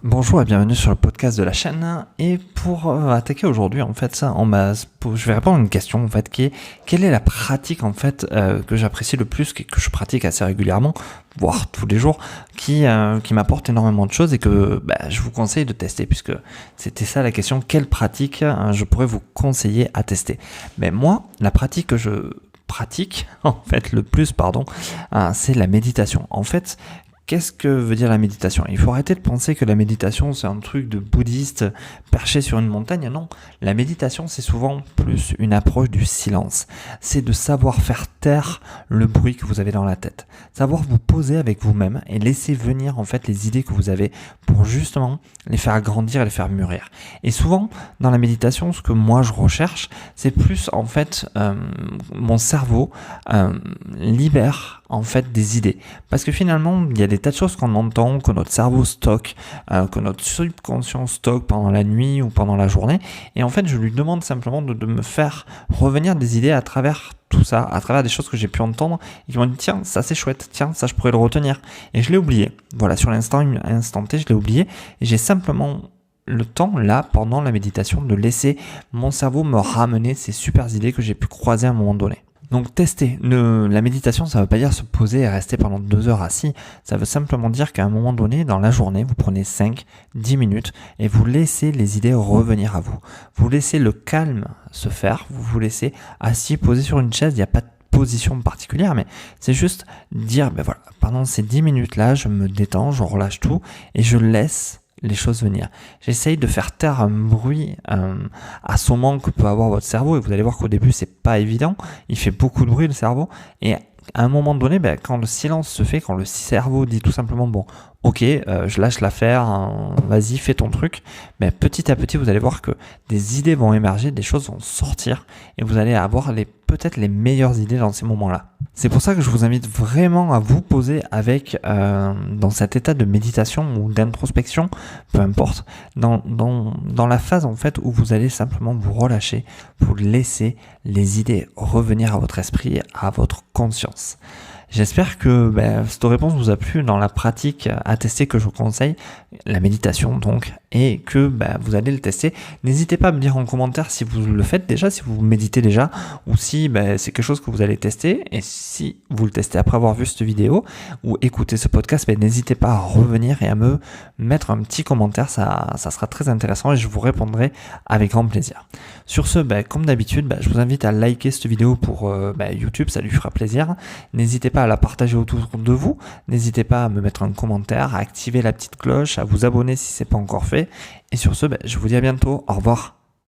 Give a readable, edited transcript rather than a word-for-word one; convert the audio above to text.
Bonjour et bienvenue sur le podcast de la chaîne. Et pour attaquer aujourd'hui, en fait, je vais répondre à une question en fait qui est quelle est la pratique en fait que j'apprécie le plus, que je pratique assez régulièrement, voire tous les jours, qui m'apporte énormément de choses et que je vous conseille de tester, puisque c'était ça la question, quelle pratique je pourrais vous conseiller à tester. Mais moi, la pratique que je pratique en fait le plus, c'est la méditation. En fait, qu'est-ce que veut dire la méditation? Il faut arrêter de penser que la méditation, c'est un truc de bouddhiste perché sur une montagne. Non, la méditation, c'est souvent plus une approche du silence. C'est de savoir faire taire le bruit que vous avez dans la tête. Savoir vous poser avec vous-même et laisser venir en fait les idées que vous avez pour justement les faire grandir et les faire mûrir. Et souvent, dans la méditation, ce que moi je recherche, c'est plus en fait mon cerveau libère en fait des idées. Parce que finalement, il y a des tas de choses qu'on entend, que notre cerveau stocke, que notre subconscient stocke pendant la nuit ou pendant la journée. Et en fait, je lui demande simplement de me faire revenir des idées à travers tout ça, à travers des choses que j'ai pu entendre et qui m'ont dit tiens, ça c'est chouette, tiens, ça je pourrais le retenir. Et je l'ai oublié. Voilà, sur l'instant T, je l'ai oublié et j'ai simplement le temps, là, pendant la méditation, de laisser mon cerveau me ramener ces super idées que j'ai pu croiser à un moment donné. Donc tester. La méditation, ça ne veut pas dire se poser et rester pendant 2 heures assis. Ça veut simplement dire qu'à un moment donné, dans la journée, vous prenez 5-10 minutes et vous laissez les idées revenir à vous. Vous laissez le calme se faire, vous vous laissez assis, posé sur une chaise, il n'y a pas de position particulière, mais c'est juste dire, voilà, pendant ces 10 minutes-là, je me détends, je relâche tout et je laisse les choses venir. J'essaye de faire taire un bruit assommant que peut avoir votre cerveau et vous allez voir qu'au début c'est pas évident, il fait beaucoup de bruit le cerveau et à un moment donné, quand le silence se fait, quand le cerveau dit tout simplement bon, ok, je lâche l'affaire, vas-y, fais ton truc, petit à petit vous allez voir que des idées vont émerger, des choses vont sortir et vous allez avoir peut-être les meilleures idées dans ces moments-là. C'est pour ça que je vous invite vraiment à vous poser dans cet état de méditation ou d'introspection, peu importe, dans la phase en fait où vous allez simplement vous relâcher pour laisser les idées revenir à votre esprit, à votre conscience. J'espère que cette réponse vous a plu dans la pratique à tester que je vous conseille, la méditation donc, et que vous allez le tester. N'hésitez pas à me dire en commentaire si vous le faites déjà, si vous méditez déjà, ou si c'est quelque chose que vous allez tester. Et si vous le testez après avoir vu cette vidéo ou écouté ce podcast, n'hésitez pas à revenir et à me mettre un petit commentaire, ça sera très intéressant et je vous répondrai avec grand plaisir. Sur ce, comme d'habitude, je vous invite à liker cette vidéo pour YouTube, ça lui fera plaisir. N'hésitez pas à la partager autour de vous. N'hésitez pas à me mettre un commentaire, à activer la petite cloche, à vous abonner si ce n'est pas encore fait. Et sur ce, je vous dis à bientôt. Au revoir.